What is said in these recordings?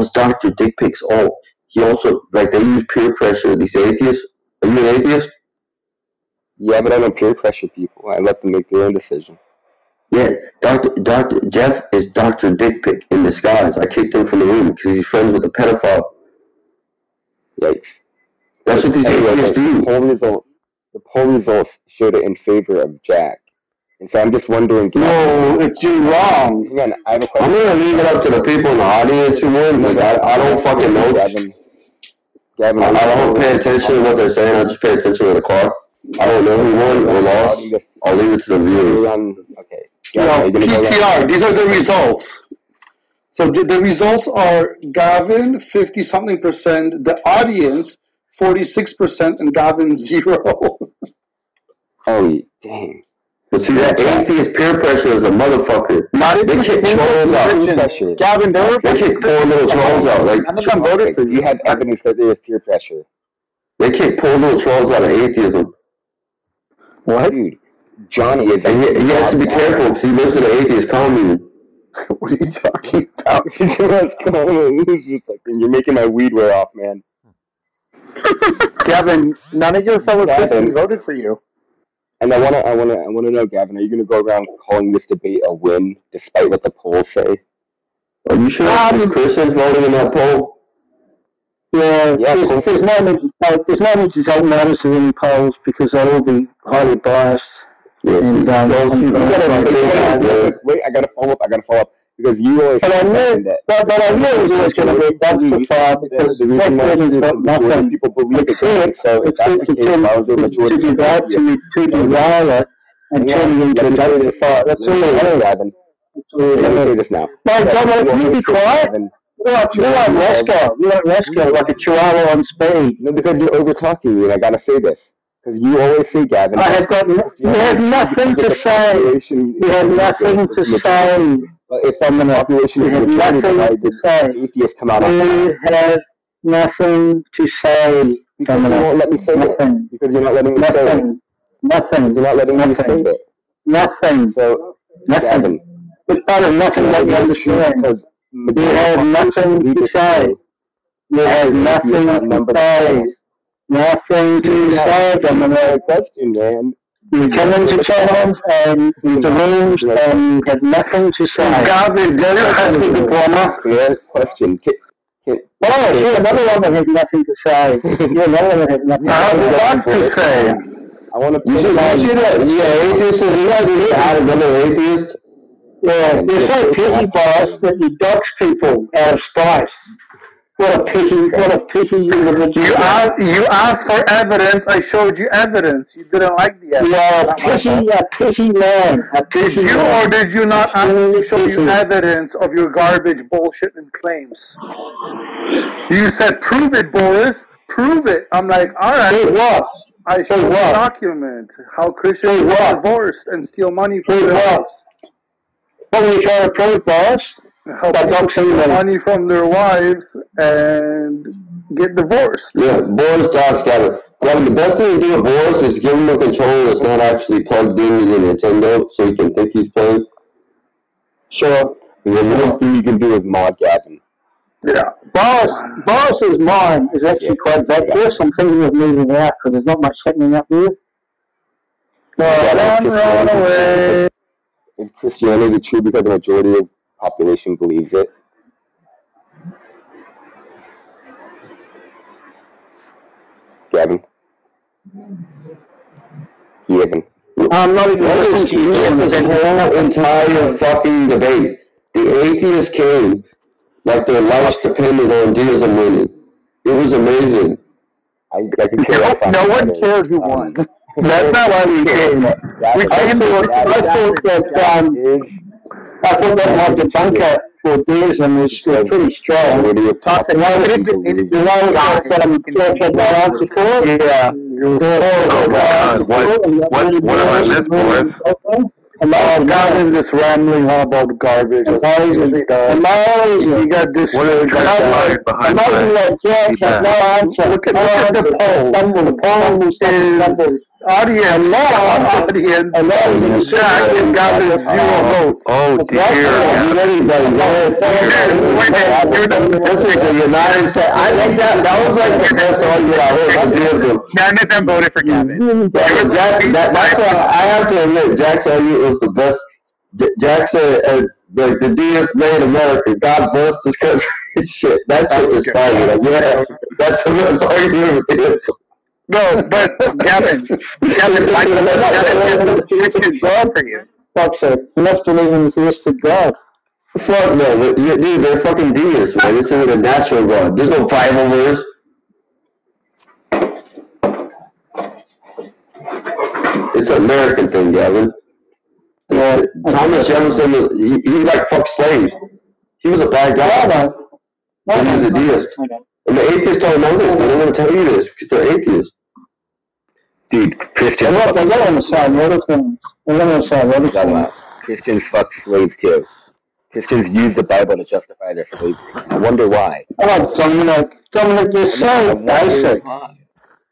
calls Dr. Dick Pics all. He also, like, they use peer pressure. These atheists. Are you an atheist? Yeah, but I don't peer pressure people. I let them make their own decision. Yeah, Dr. Jeff is Dr. Dick Pic in disguise. I kicked him from the room because he's friends with a pedophile. Yikes. That's what these atheists do. The poll results showed it in favor of Jack. And so I'm just wondering... No, it's you wrong. Again, I have a question. I'm going to leave it up to the people in the audience who win. Like, I don't fucking know. Gavin, I don't pay attention to what they're saying. I just pay attention to the clock. I don't know who won or lost. I'll leave it to the viewers. Okay. PTR, these are the results. So the results are Gavin, 50-something%, the audience, 46%, and Gavin, 0. Oh, dang. But see, that atheist peer pressure is a motherfucker. They kick trolls out. Gavin, they kick poor little trolls out. Like, none of them voted for you. You had evidence that there was peer pressure. They kick poor little trolls out of atheism. What? Dude, Johnny is... He has to be careful because he lives in an atheist commune. What are you talking about? You're making my weed wear off, man. Gavin, none of your fellow Christians voted for you. And I wanna know, Gavin, are you gonna go around calling this debate a win, despite what the polls say? Are you sure there's Christians voting in that poll? Yeah, there's no need to take notice of any polls because they'll all be highly biased. Yeah. And, wait, I gotta follow up. Because you always but I knew it was always going to be justified because the reason got nothing people believe it. So if that's the case, I was the majority to derail it and turn it into a justified. That's all I know, Gavin. Let me say this now. No, John, can you be quiet? You're like Roscoe, like a chihuahua on speed. No, because you're over talking me, and I gotta say this. Because you always say, Gavin, you have nothing to say. You have nothing to say. If I'm the population, you have nothing to say. Atheists come out. You have nothing to say. Because you won't let me say it. Because you're not letting me say it. Nothing. You're not letting me say it. Nothing. So, Gavin. It's part of nothing that you understand. You have nothing to say. You have nothing to say. Nothing to say, Dominic. Question, man. You come into channels and into rooms and you have nothing to say. Gavin, do you have a diploma? Clear question. Oh, you're another one that has nothing to say. You're another one that has nothing to say. I want to. You see that? Yeah, atheist. You guys just add another atheist. Yeah, you're so picky, boss, that you dox people out of spite. What a pity individual. You asked for evidence, I showed you evidence. You didn't like the evidence. You're a pity man. Did you or did you not ask me to show you evidence of your garbage bullshit and claims? You said, prove it, Boris. Prove it. I'm like, alright. Say what? I showed a document how Christians are divorced and steal money from their wives. What were you trying to prove, boss? Help people steal money from their wives and get divorced. Yeah, Boris Dobbs got it. Well, the best thing to do with Boris is give him a controller that's not actually plugged into the Nintendo so he can think he's playing. Sure. And the only thing you can do is mod Gavin. Yeah. Boris's mind is actually quite vacuous. I'm thinking of moving out because there's not much happening up here. Run away. Is Christianity true because the majority of the population believes it? Gavin? I'm not even listening to you. This whole entire fucking debate. The atheists came like their lives depended on deism winning. It was amazing. No one cared who won. That's not why we came. We came I thought that my debunker for deism is pretty strong. What have I missed, Boris? God is this rambling on about garbage. Amazing. He got destroyed. Amazing that Jack has no answer. Look at the poll. The poll is audience, Jack and Gavin 0 votes. Oh dear. This is a United States. I think that was like the best argument I heard. Let's give them. None of them voted for Gavin. That's what I have to admit. Jack's argument was the best. Jack said, like the DS made America. God bless this country. Shit, that shit is funny. Like, yeah, that's the best argument with this. No, but Gavin, Christians vote for you. Fuck sake. You must believe in the theistic God. Fuck no, dude, they're fucking deists, man. This isn't a natural God. There's no Bible verse. It's an American thing, Gavin. Thomas Jefferson, he like fucked slaves. He was a bad guy. He was a deist. And the atheists don't know this. They don't want to tell you this because they're atheists. Dude, Christians. They're not on the side. What are things? They're not on the side. What are things? Christians fuck slaves too. Christians use the Bible to justify their slavery. I wonder why. Oh, Dominic, you're so basic.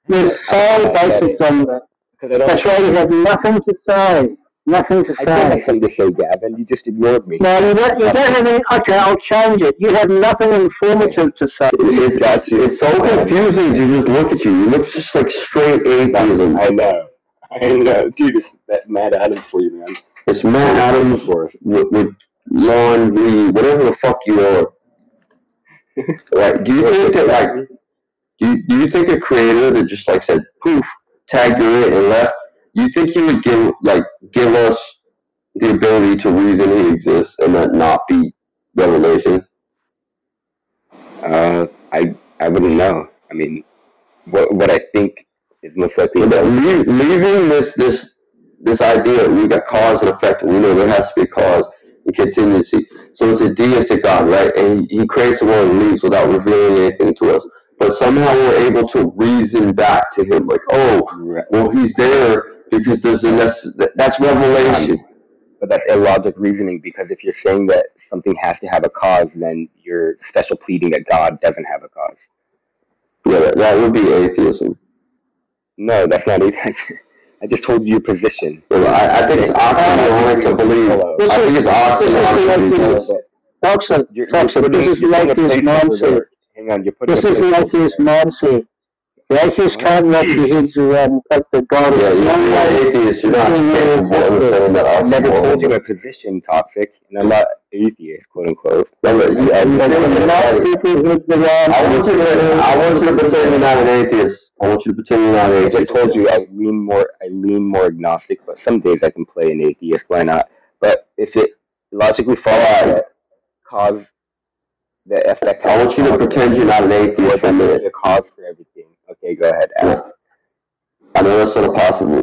You're so basic, Dominic. That's why you have nothing to say. Nothing to say. I don't have something to say, Gavin. You just ignored me. No, you don't have any. Okay, I'll change it. You have nothing informative to say. It's so confusing to just look at you. You look just like straight atheism. I know. Dude, that's Matt Adams for you, man. It's Matt Adams with laundry, whatever the fuck you are. Right? Do you think that, like, do you think a creator that just, like, said, poof, tag you're it and left, you think he would give us the ability to reason he exists and that not be revelation? I wouldn't know. I mean, what I think is most likely. But leaving this idea, we got cause and effect, and we know there has to be a cause and contingency. So it's a deistic God, right? And he creates the world and leaves without revealing anything to us. But somehow we're able to reason back to him, like, oh, well, he's there because that's revelation. But that's illogic reasoning, because if you're saying that something has to have a cause, then you're special pleading that God doesn't have a cause. Yeah, that would be atheism. No, that's not atheism. I just told you your position. Well, I think it's oxymoron to believe. I think it's oxymoron. Toxic, this is the atheist mindset. Hang on, this is the atheist mindset. The atheists can't wrap their heads around the fact that God is you're not atheist. You're not capable of understanding that I never oxymoron. told you my position, Toxic, and I'm not atheist, quote unquote. I want you to pretend you're not an atheist. I want you to pretend you're not an atheist. I told you I lean more agnostic, but some days I can play an atheist. Why not? But if it logically follows that cause the effect, I want you to pretend you're not an atheist for a minute. The cause for everything. Okay, go ahead. Ask. I know that's not possible,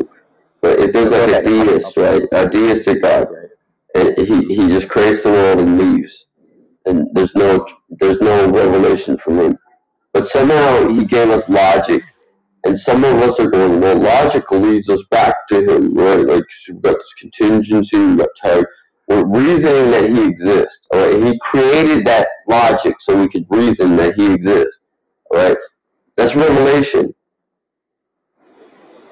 but if there's like a deist, right, a deistic God, and he just creates the world and leaves, and there's no revelation from him, but somehow he gave us logic, and some of us are going, well, logic leads us back to him, right? Like, we've got this contingency, we've got tag. We're reasoning that he exists, all right? He created that logic so we could reason that he exists, all right? That's revelation.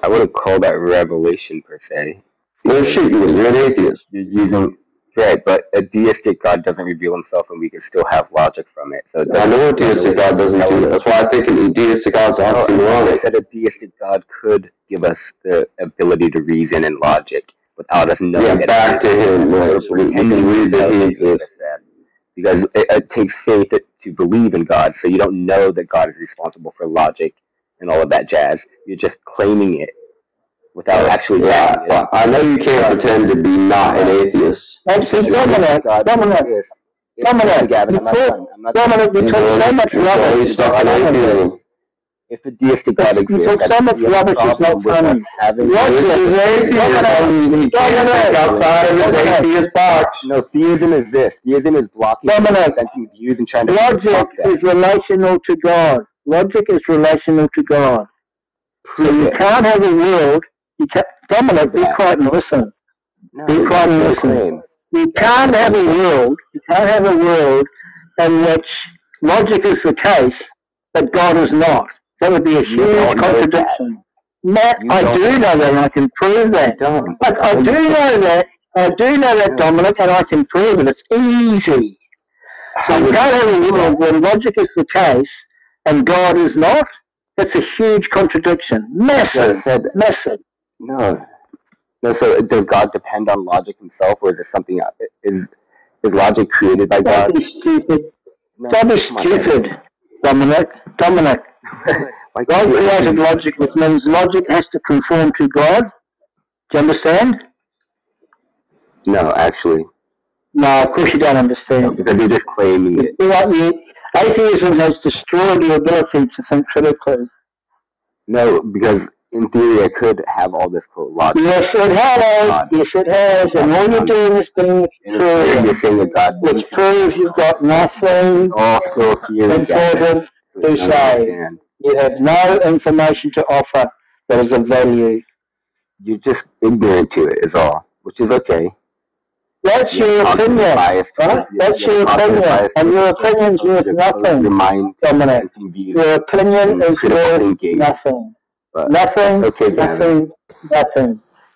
I wouldn't call that revelation per se. No shit, you're an atheist. You're using, right, but a deistic God doesn't reveal himself, and we can still have logic from it. So I know a deistic God doesn't do that. That's why I think a deistic God's oxymoronic. I said a deistic God could give us the ability to reason and logic without us knowing. Yeah, back to him, right? So we can reason he exists. Because it takes faith to believe in God, so you don't know that God is responsible for logic and all of that jazz. You're just claiming it without actually knowing it. I know you can't pretend to be not an atheist. Dominic, Gavin, I'm not done. Dominic, you took so much rubbish. If a deistic God exists, you took so much rubbish, it's not funny. This is atheism. He can't think outside of his atheist box. No, theism is this. Theism is blocking presenting views and trying to... Logic is relational to God. Logic is relational to God. So you can't have a world... Dominic, be quiet and listen. Be quiet and listen. You can't have a world in which logic is the case, but God is not. That would be a huge contradiction. Matt, I do know that, and I can prove that. I do know that. I do know that, Dominic, and I can prove it. It's easy. So you can't have a world where logic is the case and God is not. That's a huge contradiction. Massive. No. So does God depend on logic himself, or is it something else? Is logic created by God? Don't be stupid. Don't be stupid, Dominic. God created logic, which means logic has to conform to God. Do you understand? No, actually. No, of course you don't understand. No, because you're just claiming it. Atheism has destroyed your ability to think critically. No, because in theory I could have all this logic. Yes, it has. Yes, it has. And all you're doing is being true. You're saying that God, which proves you've got nothing important to say. You have no information to offer that is of value. You're just ignorant to it, is all, which is okay. That's your opinion, right? That's your opinion, and your opinion's worth nothing, Dominic. Your opinion is worth nothing. Nothing.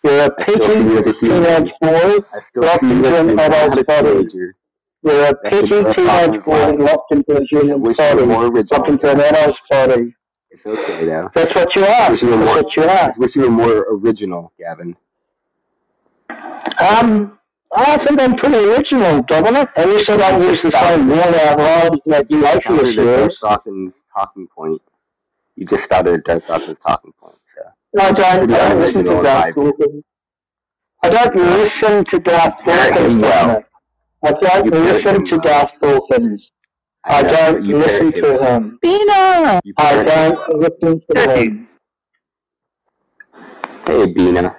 You're a picky teenage boy locked into an adult's body. You're a picky teenage boy locked into a human body, locked into an adult's body. It's okay, though. That's what you are. That's what you are. I wish you were more original, Gavin. I think I'm pretty original, Dominic. At least I don't use the same worn out lines that you atheists use. Dawkins' talking point. You just started Dawkins' talking point. So. I don't listen to Darth Dawkins. I don't listen to Darth Dawkins, Dominic. I don't listen to Darth Dawkins. I don't listen to him. Bina! I don't listen to him. Hey, Bina.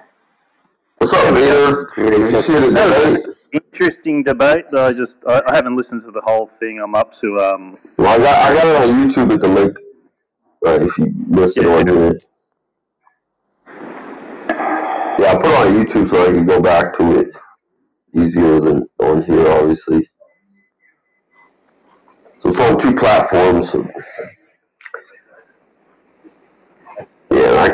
What's up, Bina? Interesting debate. I haven't listened to the whole thing. I'm up to Well, I got it on YouTube at the link. If you listen on here. Yeah, I put it on YouTube so I can go back to it easier than on here, obviously. So it's on 2 platforms. Yeah, I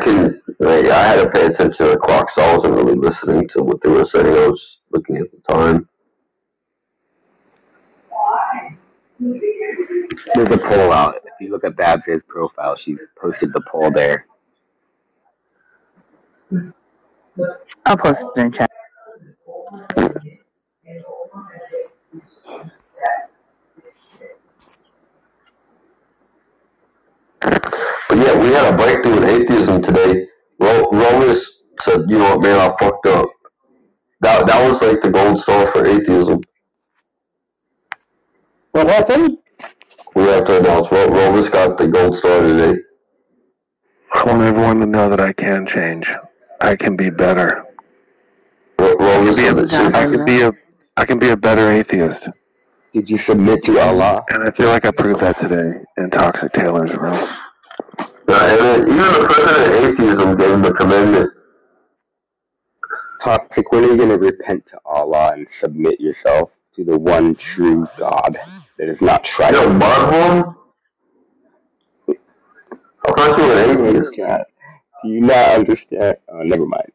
had to pay attention to the clock, so I wasn't really listening to what they were saying. I was looking at the time. There's a poll out. If you look at Babs' profile, she's posted the poll there. I'll post it in chat. But yeah, we had a breakthrough in atheism today. Romus said, you know what, man, I fucked up. That was like the gold star for atheism. What happened? We have to announce, Romus got the gold star today. I want everyone to know that I can change. I can be better. Romus said that I can be a better atheist. Did you submit to Allah? And I feel like I proved that today in Toxic Taylor's room. And then even the president of atheism gave him the commandment. Toxic, when are you going to repent to Allah and submit yourself to the one true God that is not tried? You're a Muslim? I thought you were an atheist. Do you not understand? Oh, never mind.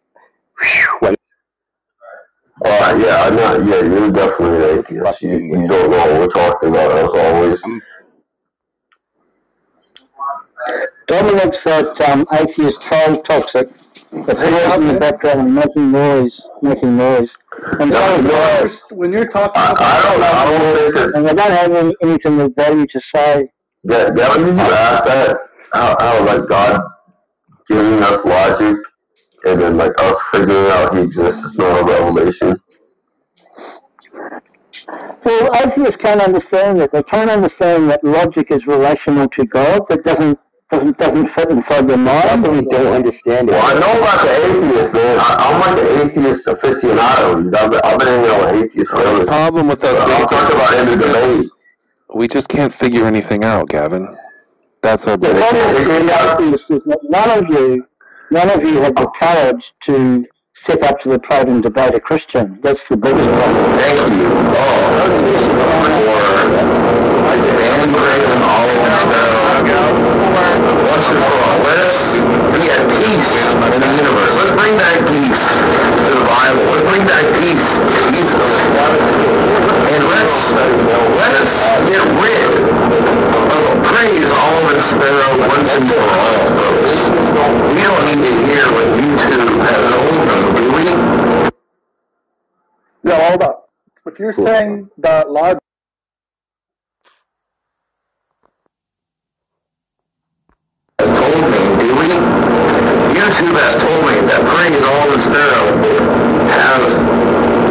You're definitely an atheist. You don't know what we're talking about, as always. Dominic said atheist troll Toxic. But he's up in the background making noise. And when you're talking about I don't think that... And I don't have anything of value to say. Yeah, did you ask that? How like God giving us logic and then like us figuring out he exists is not a revelation? Well, atheists can't understand it. They can't understand that logic is relational to God. That doesn't fit inside their mind. They don't understand it. Well, I know about the atheist, man. I'm like an atheist aficionado. I've been hanging out with atheists forever. The problem with us, I'll talk about it in the debate. We just can't figure anything out, Gavin. That's our biggest problem. None of you have the courage to step up to the plate and debate a Christian. That's the biggest problem. Thank you. I demand praise and all of us now. Once and for all, let us be at peace sparrow once and for all, folks. We don't need to hear what YouTube has told me, do we? No, hold up. If you're saying that logic has told me, do we? YouTube has told me that Praise All and Sparrow have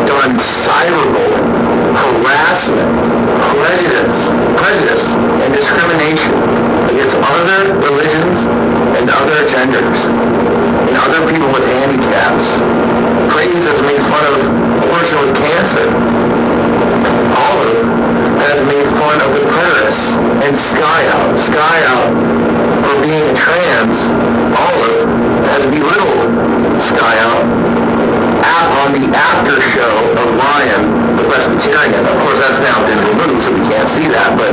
done cyberbullying, harassment, prejudice, and discrimination against other religions and other genders and other people with handicaps. Praise has made fun of a person with cancer. Olive has made fun of the preterists and Sky Out for being a trans. Olive has belittled Sky Out on the after show of Ryan, the Presbyterian. Of course, that's now been removed, so we can't see that, but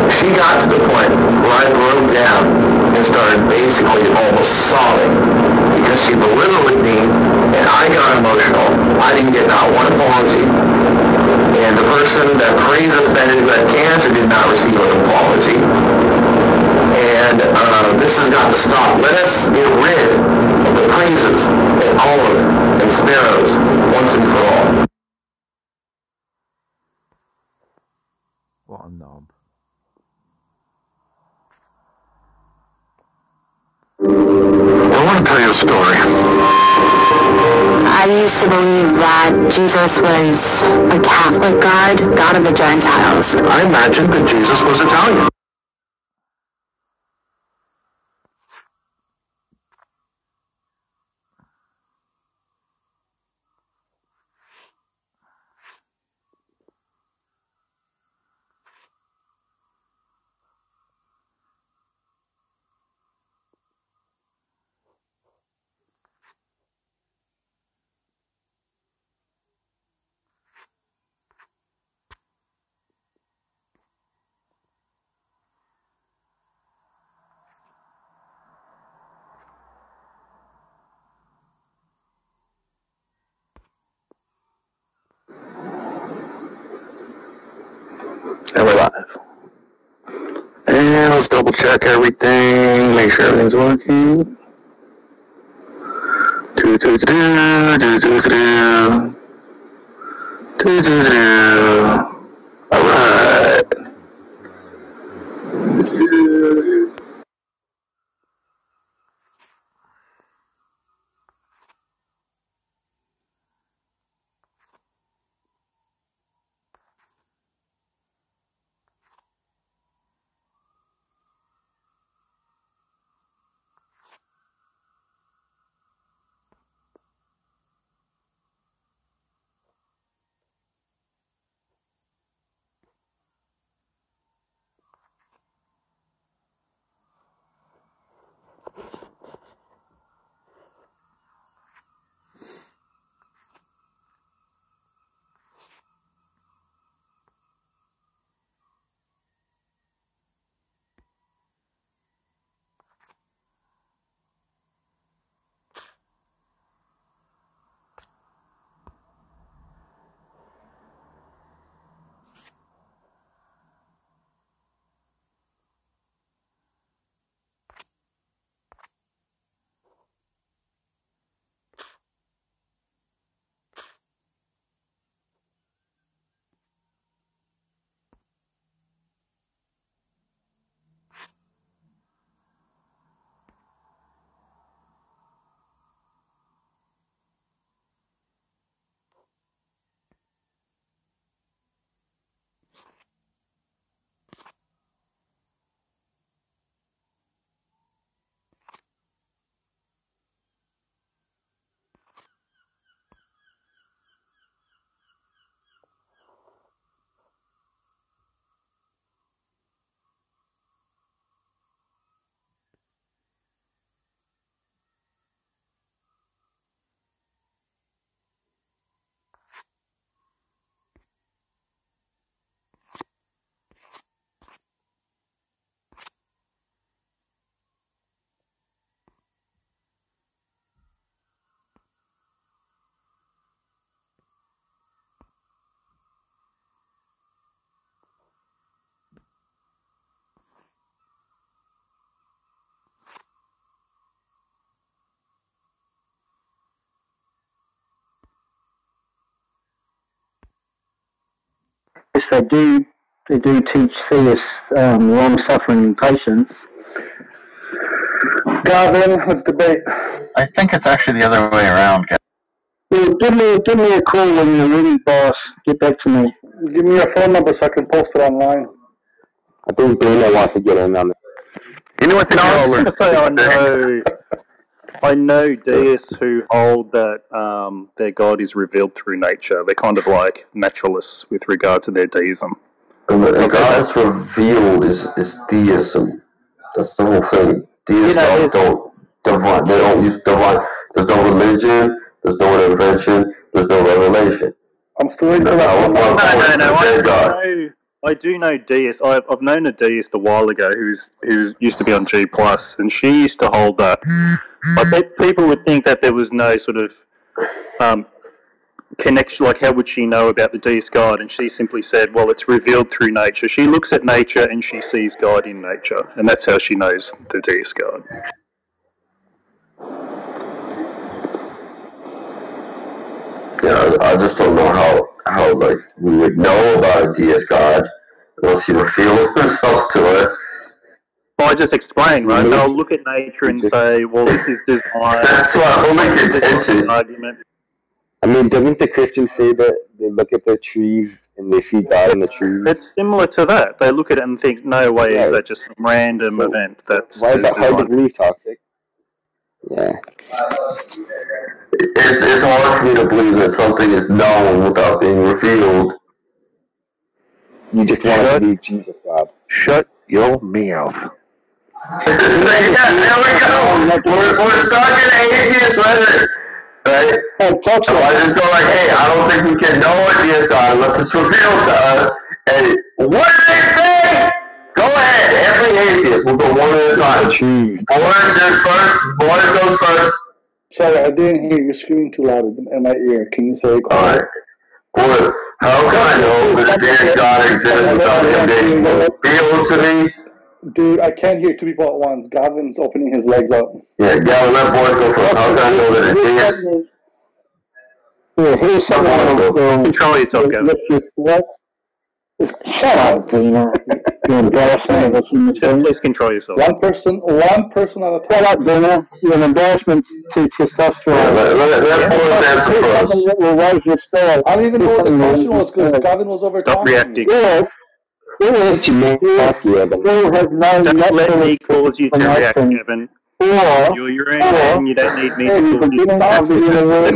she got to the point where I broke down and started basically almost sobbing because she belittled me and I got emotional. I didn't get not one apology. And the person that Praise offended who had cancer did not receive an apology. And this has got to stop. Let us get rid of the Praises and Olive and Sparrows once and for all. What a knob. I want to tell you a story. I used to believe that Jesus was a Catholic God of the Gentiles. I imagined that Jesus was Italian. And we're live. And let's double check everything, make sure everything's working. Alright. Yes, they do. They do teach theists long suffering and patience. Gavin, let's debate. I think it's actually the other way around. Well, give me a call when you're ready, boss. Get back to me. Give me your phone number so I can post it online. I think Dana wants to get in on it. You know what? I was going to say I know deists who hold that their God is revealed through nature. They're kind of like naturalists with regard to their deism. And God that's revealed is deism. That's the whole thing. Deists they don't use divine. There's no religion, there's no intervention, there's no revelation. I'm still waiting for that. No. I do know deists. I've known a deist a while ago who used to be on G+, and she used to hold that. I bet people would think that there was no sort of connection, like how would she know about the deist God? And she simply said, well, it's revealed through nature. She looks at nature and she sees God in nature, and that's how she knows the deist God. Yeah, I just don't know how like we would know about a deist God unless he revealed himself to us. Well, I just explained, right? They'll look at nature and say, well, this is design. That's what I'm making attention. Argument. I mean, doesn't the Christians say that they look at the trees and they see God in the trees? It's similar to that. They look at it and think, no way, is that just some random event? That's why is that hard to believe, Toxic? Yeah. It's hard for me to believe that something is known without being revealed. You just want to believe Jesus, God. Shut your mouth. There we go. We're stuck in atheist rhetoric, right? So I just go like, hey, I don't think we can know a deist God unless it's revealed to us. And what do they say? Go ahead, every atheist. We'll go one at a time. Boris goes first. Sorry, I didn't hear you screaming too loud in my ear. Can you say it? Alright. Boris, how can I know that the deist God exists without him being revealed to me? Dude, I can't hear two people at once. Gavin's opening his legs up. Yeah, Gavin, let Boris go first. How can I know that a deist? Yeah, here's someone control yourself, Gavin. Shut up, Dina. You're embarrassing of a human being. Please control yourself. One person at a time. Shut up, Dina. You're an embarrassment to testosterone. Let Boris answer first. Something that will raise your spell. I don't even know what the question was because Gavin was over Stop reacting. Yes. Yes. You have no Don't let me cause you to react, Gavin. You're your own man. You don't need me to cause you. You know what?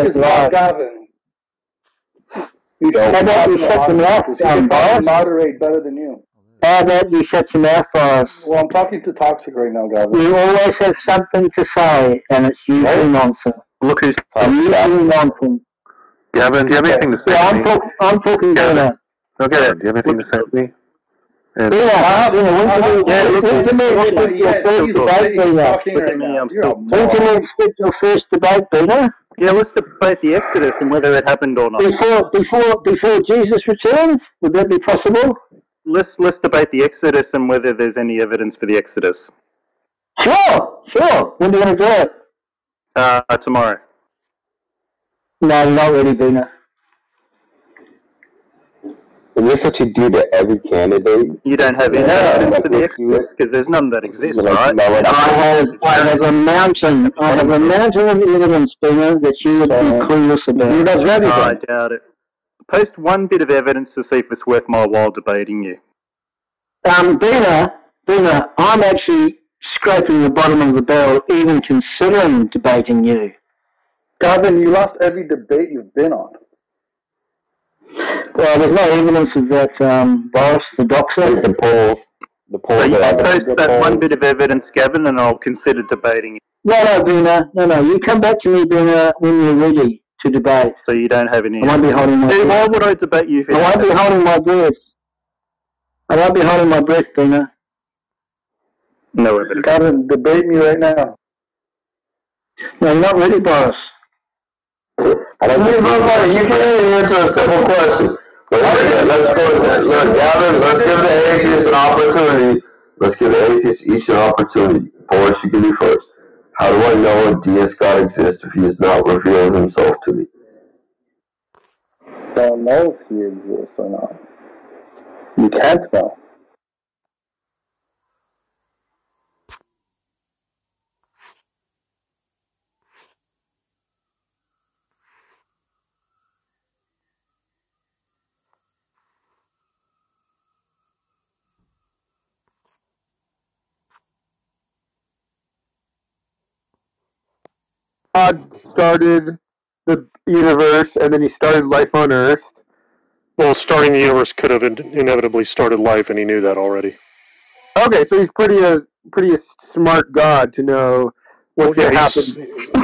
It's not Gavin. How about you shut your mouth down, boss? Moderate better than you. How about you shut your mouth, boss? Well, I'm talking to Toxic right now, Gavin. You always have something to say, and it's usually nonsense. Look who's usually nonsense. Gavin, do you have anything to say to me? I'm talking Dana. Okay, do you have anything to say to me? When can we expect your first debate, Dana? Yeah, let's debate the Exodus and whether it happened or not. Before Jesus returns, would that be possible? Let's debate the Exodus and whether there's any evidence for the Exodus. Sure. When do you want to do it? Tomorrow. No, not really, Dina. Is this what you do to every candidate? You don't have any evidence for the Exodus because there's none that exists, right? I have a mountain of evidence, Dina, that you would be clueless about. I doubt it. Post one bit of evidence to see if it's worth my while debating you. Dina, I'm actually scraping the bottom of the barrel, even considering debating you. Gavin, you lost every debate you've been on. Well, there's no evidence of that, Boris, the doxer. The polls. So you can post that one bit of evidence, Gavin, and I'll consider debating it. No, Dina. No. You come back to me, Dina, when you're ready to debate. So you don't have any... I won't be holding my breath. Why would I debate you? I won't be holding my breath. I won't be holding my breath, Dina. No evidence. Gavin, debate me right now. No, you're not ready, Boris. You can't even answer a simple question. Let's go. Look, Gavin, let's give the atheists an opportunity. Let's give the atheists each an opportunity. Boris, you can be first. How do I know a deist God exists if he has not revealed himself to me? don't know if he exists or not. You can't know. God started the universe, and then he started life on Earth. Well, starting the universe could have inevitably started life, and he knew that already. Okay, so he's pretty smart God to know what's going to happen.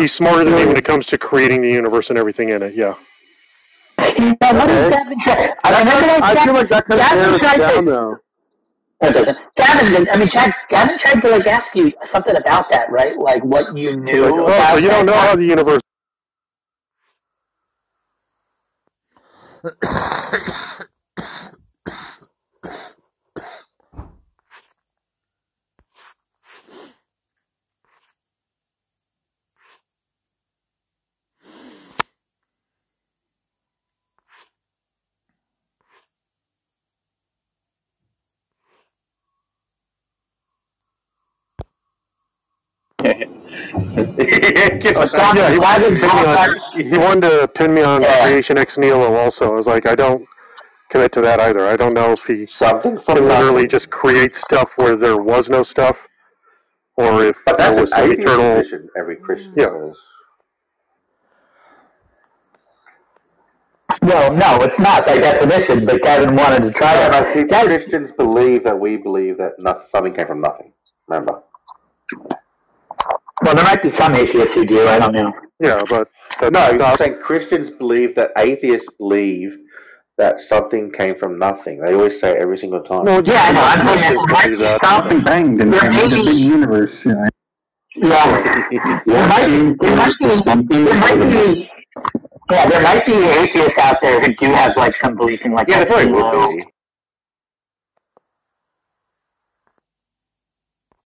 He's smarter than me when it comes to creating the universe and everything in it, yeah. Yeah, what is Gavin trying? I feel like that kind of narrows it down, though. No, it doesn't. Gavin, I mean, Gavin tried to, like, ask you something about that, right? Like, what you knew about so you don't know how the universe... he wanted to pin me on creation ex nihilo also. I was like, I don't commit to that either. I don't know if he can literally just create stuff where there was no stuff, or if there was some eternal... Position every Christian says. Well, no, it's not by definition, but Gavin wanted to try it. I see Christians believe that we believe that something came from nothing. Remember? Well, there might be some atheists who do, I don't know. Yeah, but... No, I'm saying Christians believe that atheists believe that something came from nothing. They always say it every single time. No, yeah, I know. I'm saying that something banged in the big universe. You know. Yeah. there might be atheists out there who do have, like, some belief in, like, yeah, there probably would be.